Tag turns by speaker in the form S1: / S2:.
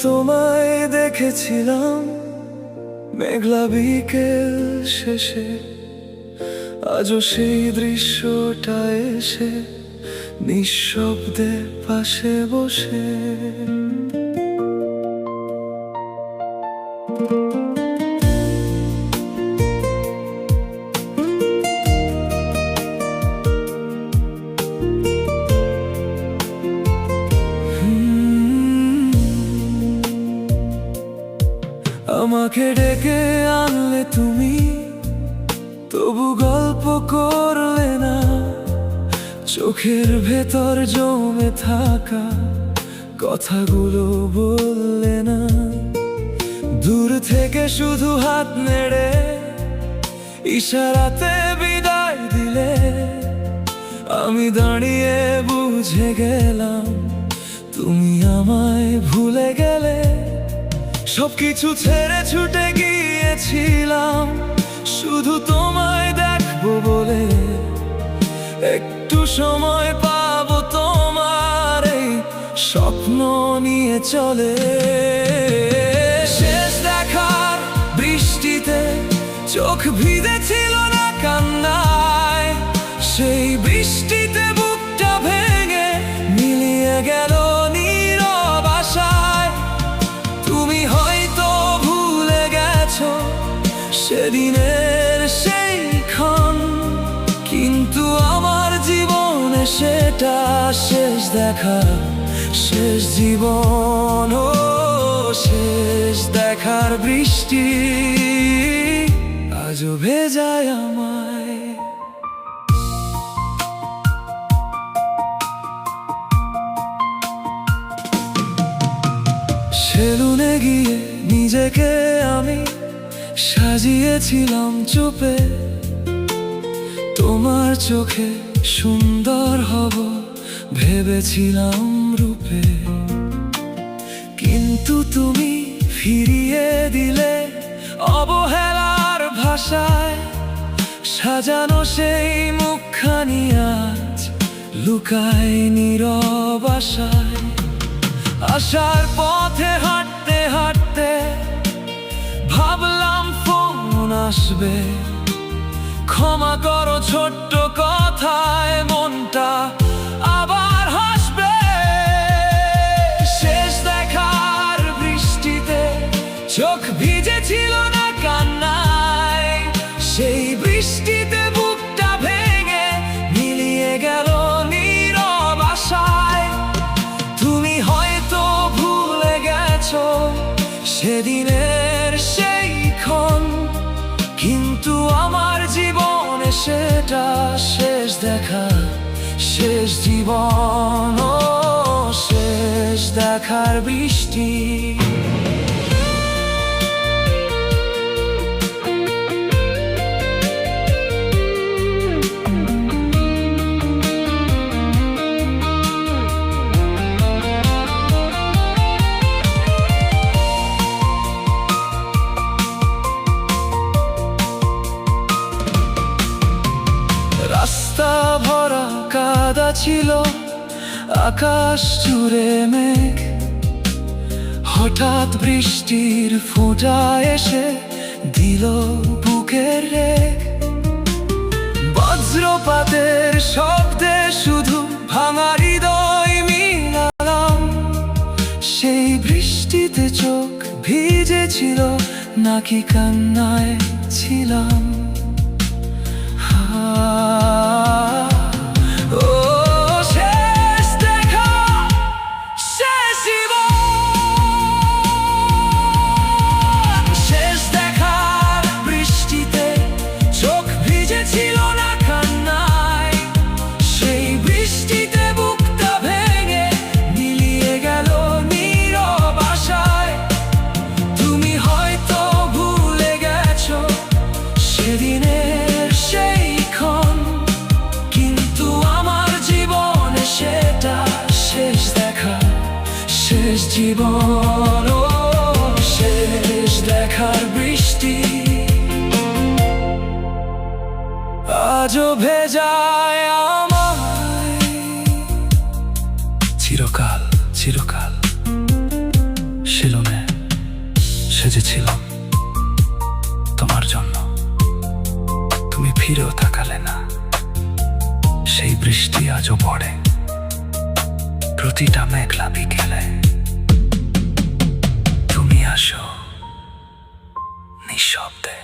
S1: তোমায় দেখেছিলাম মেঘলা বিকেল শেষে, আজও সেই দৃশ্যটা এসে নিঃশব্দে পাশে বসে। আমাকে ডেকে আনলে তুমি, তবু গল্প করলে না। চোখের ভেতর জমে থাকা কথাগুলো বললে না। দূর থেকে শুধু হাত নেড়ে ইশারাতে বিদায় দিলে। আমি দাঁড়িয়ে বুঝে গেলাম তুমি আমায় ভুলে গেলে। সবকিছু ছেড়ে ছুটে গিয়েছিলাম শুধু তোমায় দেখবো বলে। একটু সময় পাবো তোমার এই স্বপ্ন নিয়ে চলে। শেষ দেখার বৃষ্টিতে চোখ ভিজেছিল না কান্নায়। সেই বৃষ্টিতে বুকটা ভেঙে মিলিয়ে গেল নীরব আশায়। তুমি হয়তো ভুলে গেছো সেদিনের সেই ক্ষণ, কিন্তু আমার জীবনে সেটা শেষ দেখা, শেষ জীবন। ও শেষ দেখার বৃষ্টি আজও ভেজায় আমায়। সেলুনে গিয়ে নিজেকে আমি সাজিয়েছিলাম চুপে। তোমার চোখে সুন্দর হব ভেবেছিলাম রূপে, কিন্তু তুমি ফিরিয়ে দিলে অবহেলার ভাষায়। সাজানো সেই মুখখানি আজ লুকায় নীরব আশায়। আশার পথে হাঁটতে হাঁটতে ভাবলাম ফোন আসবে। ক্ষমা করো ছোট্ট কথায় মনটা আবার হাসবে। শেষ দেখার বৃষ্টিতে চোখ ভিজেছিল না কান্নায়। সেই বৃষ্টিতে বুকটা ভেঙে মিলিয়ে গেল নীরব আশায়। তুমি হয়তো ভুলে গেছো সেদিনের সেই ক্ষণ, কিন্তু আমার জীবনে সেটা শেষ দেখা, শেষ জীবন। ও শেষ দেখার বৃষ্টি। রাস্তা ভরা কাদা ছিল, আকাশ জুড়ে মেঘ। হঠাৎ বৃষ্টির ফোঁটা এসে দিল বুকের রেখ। বজ্রপাতের শব্দে শুধু ভাঙা হৃদয় মিলালাম। সেই বৃষ্টিতে চোখ ভিজেছিল নাকি কান্নায় ছিলাম। ও শেষ দেখা, শেষ জীবন। শেষ দেখার বৃষ্টিতে চোখ ভিজেছিল না কান্নায়। সেই বৃষ্টিতে বুকটা ভেঙে মিলিয়ে গেল নীরব আশায়। তুমি হয়তো ভুলে গেছো সেদিনের সেই ক্ষণ, কিন্তু আমার জীবনে সেটা শেষ দেখা, শেষ জীবন। ও শেষ দেখার বৃষ্টি আজও ভেজায় আমায়। চিরকাল চিরকাল সেলুনে সেজেছিলাম তোমার জন্য, তুমি ফিরেও তাকালে না। সেই বৃষ্টি আজও পড়ে প্রতিটা মেঘলা বিকেলে। তুমি আসো নিঃশব্দে।